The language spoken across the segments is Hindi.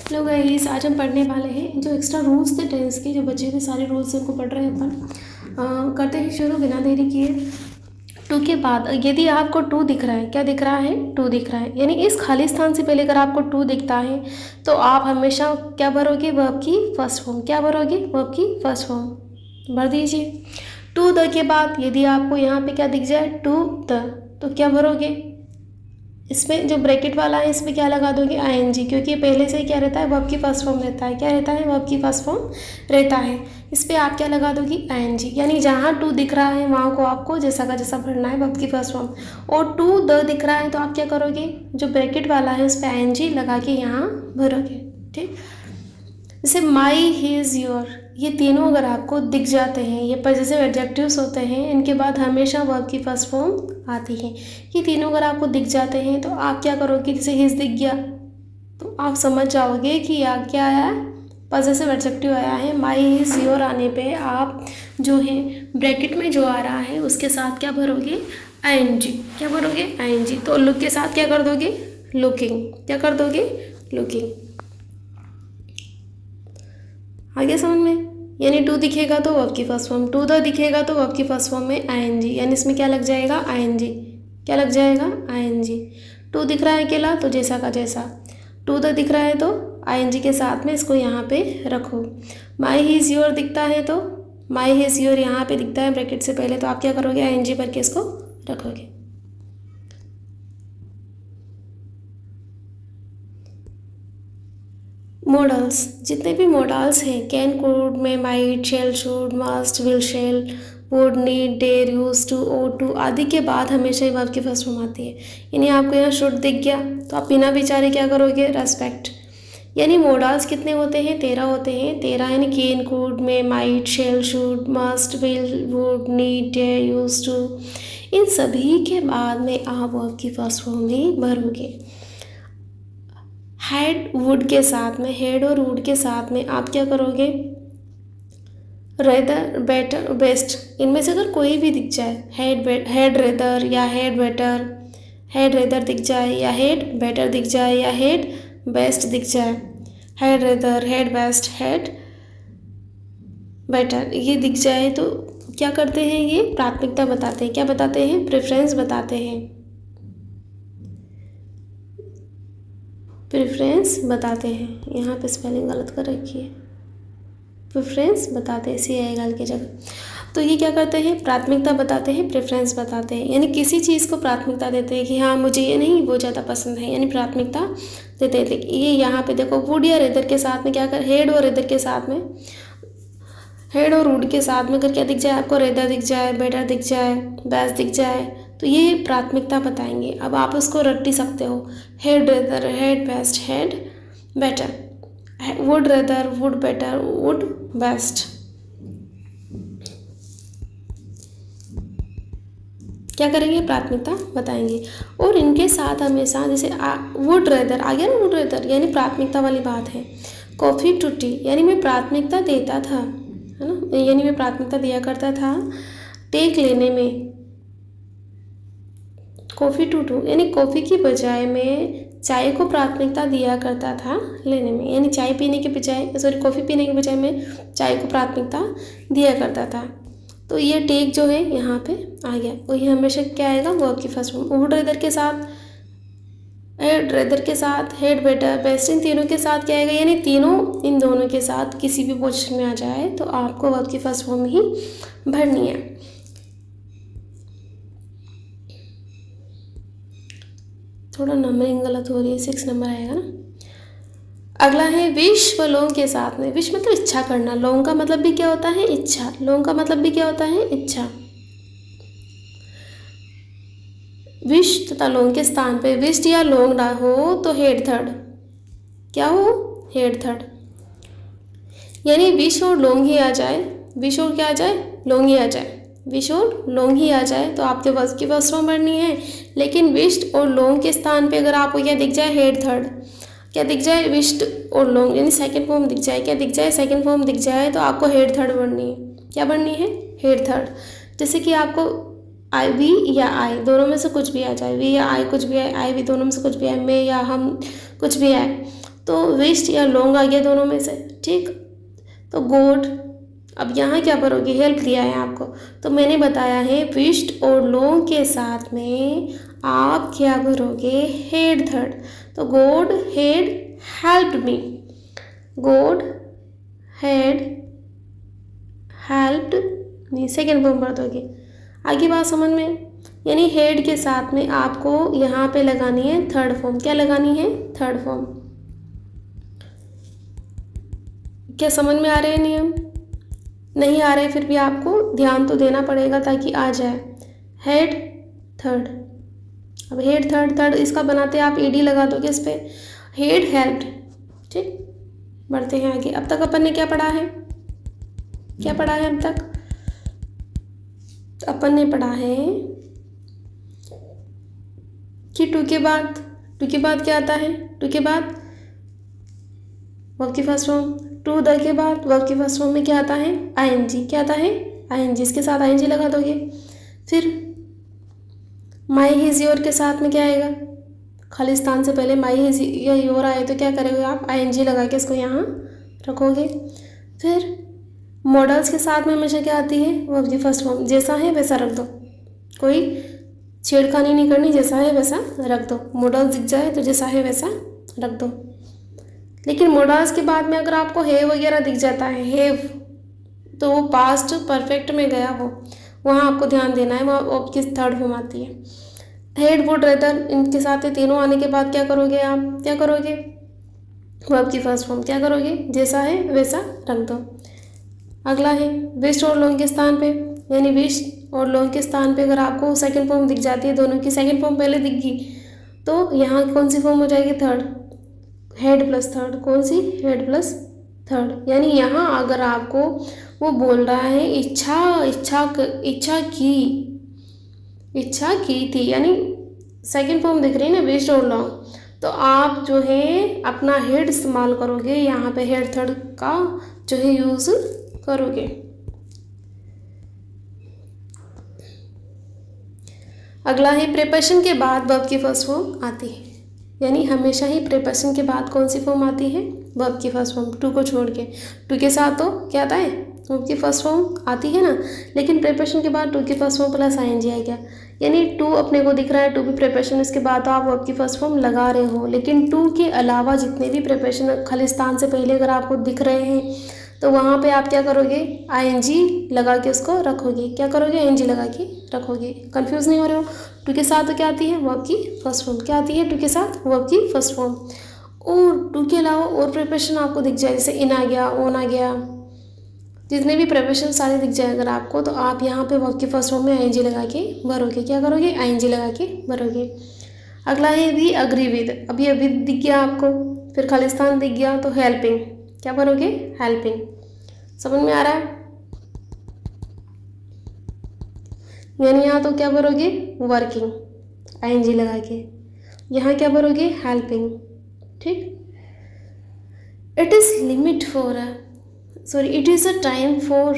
हेलो गाइस, आज हम पढ़ने वाले हैं जो एक्स्ट्रा रूल्स थे टेंस के, जो बचे थे सारे रूल्स उनको पढ़ रहे हैं अपन। करते हैं शुरू बिना देरी किए। टू के बाद यदि आपको टू दिख रहा है, क्या दिख रहा है? टू दिख रहा है, यानी इस खाली स्थान से पहले अगर आपको टू दिखता है तो आप हमेशा क्या भरोगे? वर्ब की फर्स्ट फॉर्म। क्या भरोगे? वर्ब की फर्स्ट फॉर्म भर दीजिए। टू द के बाद यदि आपको यहाँ पे क्या दिख जाए? टू द, तो क्या भरोगे? इसमें जो ब्रैकेट वाला है इसमें क्या लगा दोगे? आईएनजी, क्योंकि पहले से ही क्या रहता है? वर्ब की फर्स्ट फॉर्म रहता है। क्या रहता है? वर्ब की फर्स्ट फॉर्म रहता है। इस पर आप क्या लगा दोगी? आईएनजी, यानी जहाँ टू दिख रहा है वहाँ को आपको जैसा का जैसा भरना है, वर्ब की फर्स्ट फॉर्म। और टू द दिख रहा है तो आप क्या करोगे? जो ब्रैकेट वाला है उस पर आईएनजी लगा के यहाँ भरोगे। ठीक, जैसे माई, हिज, योर, ये तीनों अगर आपको दिख जाते हैं, ये पजेसिव एडजेक्टिव्स होते हैं, इनके बाद हमेशा वर्ब की फर्स्ट फॉर्म आती है। ये तीनों अगर आपको दिख जाते हैं तो आप क्या करोगे? जैसे हिज दिख गया तो आप समझ जाओगे कि यहाँ क्या आया? पजेसिव एडजेक्टिव आया है। माई, हिज, योर आने पे आप जो है ब्रैकेट में जो आ रहा है उसके साथ क्या भरोगे? आईएनजी। क्या भरोगे? आईएनजी। तो लुक के साथ क्या कर दोगे? लुकिंग। क्या कर दोगे? लुकिंग। आ गया समझ में? यानी टू दिखेगा तो वर्ब की फर्स्ट फॉर्म, टू द दिखेगा तो वर्ब की फर्स्ट फॉर्म में आईएनजी, यानी इसमें क्या लग जाएगा? आईएनजी। क्या लग जाएगा? आईएनजी। टू दिख रहा है अकेला तो जैसा का जैसा, टू द दिख रहा है तो आईएनजी के साथ में इसको यहाँ पे रखो। माई, हिज, योर दिखता है तो माई, हिज, योर यहाँ पे दिखता है ब्रैकेट से पहले, तो आप क्या करोगे? आईएनजी भर के इसको रखोगे। मॉडल्स, जितने भी मॉडल्स हैं, can, could, may, might, shall, should, must, will, shall, would, need, dare, use to, ought to आदि के बाद हमेशा ही वर्ब की फर्स्ट फॉर्म आती है। यानी आपको यहाँ शुड दिख गया तो आप बिना विचारे क्या करोगे? रेस्पेक्ट। यानी मॉडल्स कितने होते हैं? 13 होते हैं। 13 यानी can, could, may, might, shall, should, must, will, would, need, dare, use to, इन सभी के बाद में आप वर्ब की फर्स्ट फॉर्म ही भरोगे। हेड, वुड के साथ में, हेड और वुड के साथ में आप क्या करोगे? रेदर, बेटर, बेस्ट, इनमें से अगर कोई भी दिख जाए, हेड रेदर या हेड बेटर, हेड रेदर दिख जाए या हेड बेटर दिख जाए या हेड बेस्ट दिख जाए, head rather, head best, head better ये दिख जाए तो क्या करते हैं? ये प्राथमिकता बताते हैं। क्या बताते हैं? प्रेफरेंस बताते हैं। प्रेफरेंस बताते हैं। यहाँ पे स्पेलिंग गलत कर रखी है, प्रेफरेंस बताते हैं, सी आई की जगह। तो ये क्या करते हैं? प्राथमिकता बताते हैं, प्रेफरेंस बताते हैं, यानी किसी चीज़ को प्राथमिकता देते हैं कि हाँ मुझे ये नहीं वो ज़्यादा पसंद है, यानी प्राथमिकता देते थे। ये यहाँ पे देखो, वुड या रेदर के साथ में क्या कर, हेड और रेदर के साथ में, हेड और वुड के साथ में अगर क्या दिख जाए आपको? रेदर दिख जाए, बेटर दिख जाए, बेस्ट दिख जाए, तो ये प्राथमिकता बताएंगे। अब आप उसको रट ही सकते हो, head rather, head best, head better, would rather, would better, would best. क्या करेंगे? प्राथमिकता बताएंगे। और इनके साथ हमेशा जैसे वुड रेदर आ गया ना, वुड रेदर यानी प्राथमिकता वाली बात है। कॉफ़ी टू टी, यानी मैं प्राथमिकता देता था, है ना, यानी मैं प्राथमिकता दिया करता था टेक लेने में। कॉफ़ी टू टू, यानी कॉफ़ी की बजाय मैं चाय को प्राथमिकता दिया करता था लेने में, यानी चाय पीने के बजाय, सॉरी, कॉफ़ी पीने के बजाय मैं चाय को प्राथमिकता दिया करता था। तो ये टेक जो है यहाँ पे आ गया, और ये हमेशा क्या आएगा? वर्ब की फर्स्ट फॉर्म। वुड रेदर के साथ, हेड रेदर के साथ, हेड बेटर, बेस्ट, इन तीनों के साथ क्या आएगा? यानी तीनों इन दोनों के साथ किसी भी पोजीशन में आ जाए तो आपको वर्ब की फर्स्ट फॉर्म ही भरनी है। थोड़ा नंबरिंग गलत हो रही है, 6 नंबर आएगा ना। अगला है विश व लॉन्ग के साथ में। विश मतलब इच्छा करना, लॉन्ग का मतलब भी क्या होता है? इच्छा। लॉन्ग का मतलब भी क्या होता है? इच्छा। विश तथा लॉन्ग के स्थान पे विश्ड या लॉन्ग ना हो तो हेड थर्ड, क्या हो? Head third. यानी विश और लॉन्ग ही आ जाए, विश और क्या आ जाए? लॉन्ग ही आ जाए, विश और लॉन्ग ही आ जाए तो आपके वर्ब की फर्स्ट फॉर्म भरनी है। लेकिन विश्ड और लॉन्ग के स्थान पे अगर आपको क्या दिख जाए? Head third. क्या दिख जाए? विश्ड और लॉन्ग, यानी सेकंड फॉर्म दिख जाए, क्या दिख जाए? सेकंड फॉर्म दिख जाए तो आपको हेड थर्ड भरनी है। क्या भरनी है? Head third. जैसे कि आपको आई, वी या आई दोनों में से कुछ भी आ जाए, वी या आई कुछ भी आए, आई वी दोनों में से कुछ भी आए, मैं या हम कुछ भी आए, तो विश्ड या लॉन्ग आ गया दोनों में से, ठीक। तो गोड, अब यहाँ क्या करोगे, हेल्प दिया है आपको, तो मैंने बताया है विश्ड और लॉन्ग के साथ में आप क्या करोगे, हेड थर्ड। तो God head helped me, God head helped me, second form भर दोगे। आगे बात समझ में, यानी हेड के साथ में आपको यहाँ पे लगानी है थर्ड फॉर्म। क्या लगानी है, थर्ड फॉर्म। क्या समझ में आ रहे हैं नियम, नहीं आ रहे फिर भी आपको ध्यान तो देना पड़ेगा ताकि आ जाए। हेड थर्ड, अब हेड थर्ड, थर्ड इसका बनाते आप ईडी लगा दोगे इस पर, हेड हेल्प्ड, ठीक। बढ़ते हैं आगे। अब तक अपन ने क्या पढ़ा है, क्या पढ़ा है अब तक, अपन ने पढ़ा है कि टू के बाद क्या आता है, टू के बाद वर्ब की फर्स्ट फॉर्म, टू द के बाद वर्ब की फर्स्ट फॉर्म में क्या आता है, आईएनजी। क्या आता है, आईएनजी, इसके साथ आईएनजी लगा दोगे। फिर माई हिज योर के साथ में क्या आएगा, खालिस्तान से पहले माई हिज या योर आए तो क्या करोगे आप, आईएनजी लगा के इसको यहाँ रखोगे। फिर मॉडल्स के साथ में हमेशा क्या आती है, वर्ब की फर्स्ट फॉर्म, जैसा है वैसा रख दो, कोई छेड़खानी नहीं करनी, जैसा है वैसा रख दो। मॉडल्स दिख जाए तो जैसा है वैसा रख दो। लेकिन मॉडल्स के बाद में अगर आपको है वगैरह दिख जाता है, हैव, तो वो पास्ट परफेक्ट में गया हो, वहाँ आपको ध्यान देना है, वो किस थर्ड फॉर्म आती है। हेड वुड रेदर, इनके साथ ये तीनों आने के बाद क्या करोगे आप, क्या करोगे, वर्ब की फर्स्ट फॉर्म क्या करोगे, जैसा है वैसा रख दो। अगला है विश्ड और लॉन्ग के स्थान पे, यानी विश्ड और लॉन्ग के स्थान पे अगर आपको सेकंड फॉर्म दिख जाती है, दोनों की सेकंड फॉर्म पहले दिख गई, तो यहाँ कौन सी फॉर्म हो जाएगी, थर्ड, हेड प्लस थर्ड। कौन सी, हेड प्लस थर्ड। यानी यहाँ अगर आपको वो बोल रहा है इच्छा की थी, यानी सेकंड फॉर्म दिख रही है ना, विश्ड और लॉन्ग, तो आप जो है अपना हेड इस्तेमाल करोगे, यहाँ पे हेड थर्ड का जो है यूज़ करोगे। अगला है प्रीपोजिशन के बाद वर्ब की फर्स्ट फॉर्म आती है, यानी हमेशा ही प्रीपोजिशन के बाद कौन सी फॉर्म आती है, वर्ब की फर्स्ट फॉर्म। टू को छोड़ के, टू के साथ तो क्या आता है, वर्ब की फर्स्ट फॉर्म आती है ना, लेकिन प्रीपोजिशन के बाद टू की फर्स्ट फॉर्म प्लस आईएनजी आ गया, यानी टू अपने को दिख रहा है, टू भी प्रीपोजिशन, इसके बाद तो आप वर्ब की फर्स्ट फॉर्म लगा रहे हो। लेकिन टू के अलावा जितने भी प्रीपोजिशन खालिस्तान से पहले अगर आपको दिख रहे हैं, तो वहाँ पे आप क्या करोगे, आईएनजी लगा के उसको रखोगे। क्या करोगे, आईएनजी लगा के रखोगे। कंफ्यूज नहीं हो रहे हो। टू के साथ तो क्या आती है, वर्ब की फर्स्ट फॉर्म। क्या आती है टू के साथ, वर्ब की फर्स्ट फॉर्म। और टू के अलावा और प्रिपरेशन आपको दिख जाए, जैसे इन आ गया, ओन आ गया, जितने भी प्रिपरेशन सारे दिख जाए अगर आपको, तो आप यहाँ पे वर्ब की फर्स्ट फॉर्म में आईएनजी लगा के भरोगे। क्या करोगे, आईएनजी लगा के भरोगे। अगला है वी अग्री विद। अब ये विद दिख गया आपको, फिर खालिस्तान दिख गया, तो हेल्पिंग क्या भरोगे, हेल्पिंग। समझ में आ रहा है, यानी यहाँ तो क्या भरोगे, वर्किंग, आईएनजी लगा के। यहाँ क्या भरोगे, हेल्पिंग, ठीक। It is limit for sorry it is a time for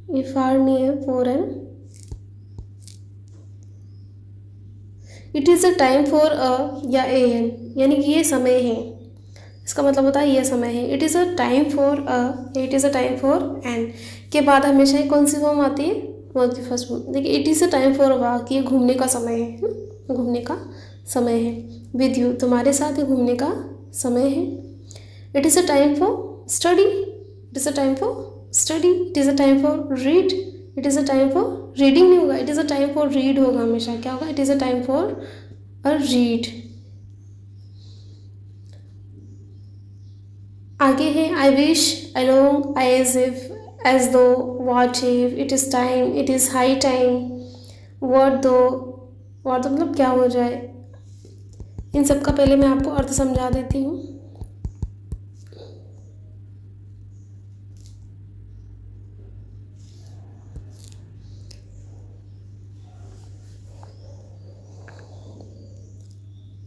if are near for an, it is a time for या एन, यानी कि ये समय है, इसका मतलब होता है ये समय है। It is a time for it is a time for an के बाद हमेशा ही कौन सी फॉर्म आती है, वर्ब की फर्स्ट फॉर्म। देखिए it is a time for walk, ये घूमने का समय है, घूमने का समय है। विद यू, तुम्हारे साथ ये घूमने का समय है। It is a time for study, it is a time for study. It is a time for read, it is a time for reading नहीं होगा, it is a time for read होगा हमेशा। क्या होगा, it is a time for a read. आगे है I wish, I long, I as if, as though, what if, it is time, it is high time, word दो, वर्ड दो मतलब क्या हो जाए। इन सब का पहले मैं आपको अर्थ समझा देती हूँ।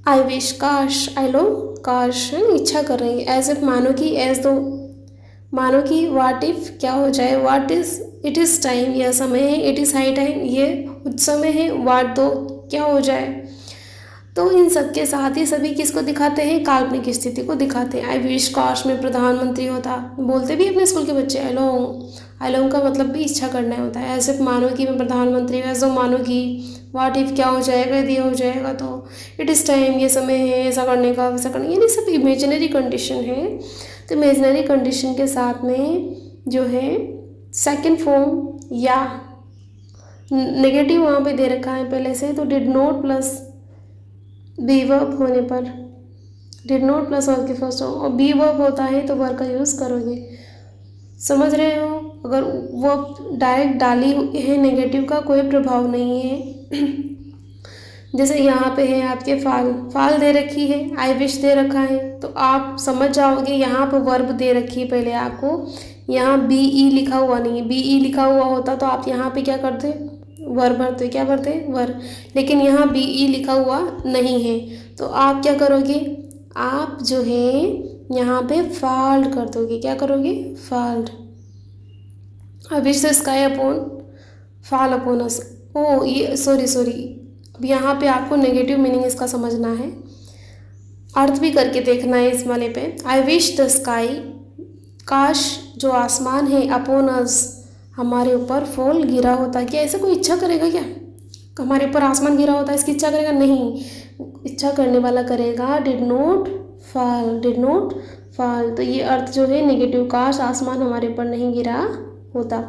आई विश, काश, आई लॉन्ग, काश है ना, इच्छा कर रही है। एज इफ मानो कि, एज दो मानो कि, वाट इफ क्या हो जाए, what is, it is time यह समय है, इट इज़ हाई टाइम ये उस समय है, वाट दो क्या हो जाए। तो इन सब के साथ ही सभी किसको दिखाते हैं, काल्पनिक स्थिति को दिखाते हैं। आई विश काश में प्रधानमंत्री होता, बोलते भी अपने स्कूल के बच्चे आई लॉन्ग का मतलब भी इच्छा करना होता है। ऐसे मानो कि मैं प्रधानमंत्री हूँ, ऐसा मानो कि व्हाट इफ क्या हो जाएगा, यदि हो जाएगा तो, इट इज़ टाइम, ये समय है ऐसा करने का वैसा करने, यानी सब इमेजिनरी कंडीशन है। तो इमेजिनरी कंडीशन के साथ में जो है सेकेंड फॉर्म या नेगेटिव वहाँ पे दे रखा है पहले से, तो did not plus be verb होने पर, डिड नॉट प्लस वर्ब के फर्स्ट फॉर्म, और बी वर्ब होता है तो वर्ब का यूज़ करोगे। समझ रहे हो, अगर वर्ब डायरेक्ट डाली है नेगेटिव का कोई प्रभाव नहीं है। जैसे यहाँ पे है आपके फाल दे रखी है, आई विश दे रखा है, तो आप समझ जाओगे यहाँ पर वर्ब दे रखी है पहले आपको, यहाँ बी ई लिखा हुआ नहीं है, बी ई लिखा हुआ होता तो आप यहाँ पे क्या करते, वर्ब भरते, क्या भरते वर्ब, लेकिन यहाँ बी ई लिखा हुआ नहीं है, तो आप क्या करोगे, आप जो है यहाँ पे फाल्ड कर दोगे, क्या करोगे, फाल्ड। I wish the sky upon fall upon us, ओ ये सॉरी, अब यहाँ पे आपको नेगेटिव मीनिंग इसका समझना है, अर्थ भी करके देखना है इस वाले पे। आई विश द स्काई, काश जो आसमान है, अपॉन अस हमारे ऊपर, फॉल गिरा होता। क्या ऐसा कोई इच्छा करेगा क्या, हमारे ऊपर आसमान गिरा होता है, इसकी इच्छा करेगा, नहीं, इच्छा करने वाला करेगा did not fall, did not fall, तो ये अर्थ जो है नेगेटिव, काश आसमान हमारे ऊपर नहीं गिरा होता,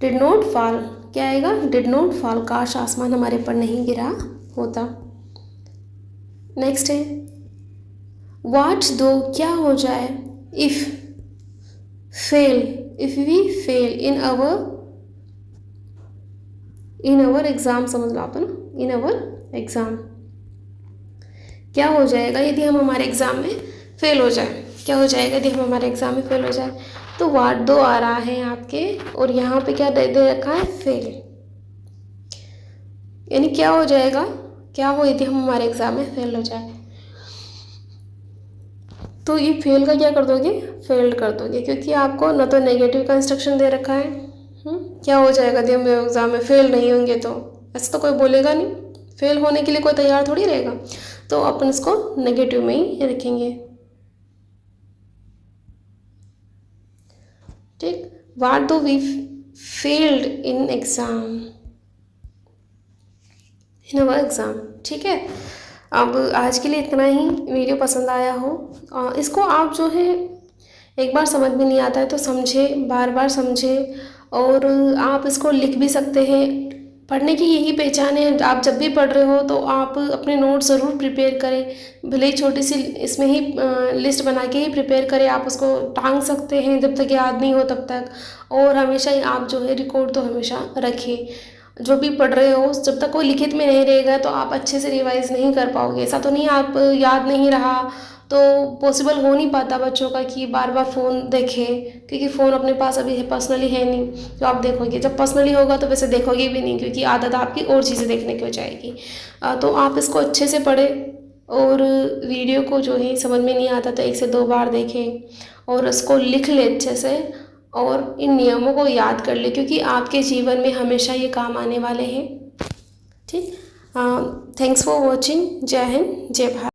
डिड नॉट फॉल, क्या आएगा, डिड नॉट फॉल, काश आसमान हमारे ऊपर नहीं गिरा होता। नेक्स्ट है व्हाट दो, क्या हो जाए, if fail, if we fail in our exam, समझ लो आप ना, इन आवर एग्ज़ाम, क्या हो जाएगा यदि हम हमारे एग्ज़ाम में फेल हो जाए, क्या हो जाएगा यदि हम हमारे एग्ज़ाम में फेल हो जाए। तो व्हाट दो आ रहा है आपके, और यहाँ पे क्या दे रखा है, फेल, यानी क्या हो जाएगा, क्या हो यदि हम हमारे एग्ज़ाम में फेल हो जाए, तो ये फेल का क्या कर दोगे, फेल्ड कर दोगे, क्योंकि आपको न तो नेगेटिव का इंस्ट्रक्शन दे रखा है, क्या हो जाएगा यदि हम एग्ज़ाम में फेल नहीं होंगे, तो ऐसा तो कोई बोलेगा नहीं, फेल होने के लिए कोई तैयार थोड़ी रहेगा, तो अपन इसको नेगेटिव में ही रखेंगे, ठीक। What do we failed in exam, in our exam, ठीक है। अब आज के लिए इतना ही, वीडियो पसंद आया हो, इसको आप जो है एक बार समझ में नहीं आता है तो समझे, बार बार समझे, और आप इसको लिख भी सकते हैं। पढ़ने की यही पहचान है, आप जब भी पढ़ रहे हो तो आप अपने नोट ज़रूर प्रिपेयर करें, भले ही छोटी सी इसमें ही लिस्ट बना के ही प्रिपेयर करें, आप उसको टांग सकते हैं जब तक याद नहीं हो तब तक, और हमेशा ही आप जो है रिकॉर्ड तो हमेशा रखें, जो भी पढ़ रहे हो जब तक कोई लिखित में नहीं रहेगा तो आप अच्छे से रिवाइज़ नहीं कर पाओगे। ऐसा तो नहीं आप याद नहीं रहा तो पॉसिबल हो नहीं पाता बच्चों का कि बार बार फ़ोन देखें, क्योंकि फ़ोन अपने पास अभी पर्सनली है नहीं, तो आप देखोगे, जब पर्सनली होगा तो वैसे देखोगे भी नहीं, क्योंकि आदत आपकी और चीज़ें देखने की हो जाएगी। तो आप इसको अच्छे से पढ़ें, और वीडियो को जो है समझ में नहीं आता तो 1 से 2 बार देखें, और उसको लिख ले अच्छे से, और इन नियमों को याद कर ले, क्योंकि आपके जीवन में हमेशा ये काम आने वाले हैं, ठीक। Thanks for watching. जय हिंद, जय भारत।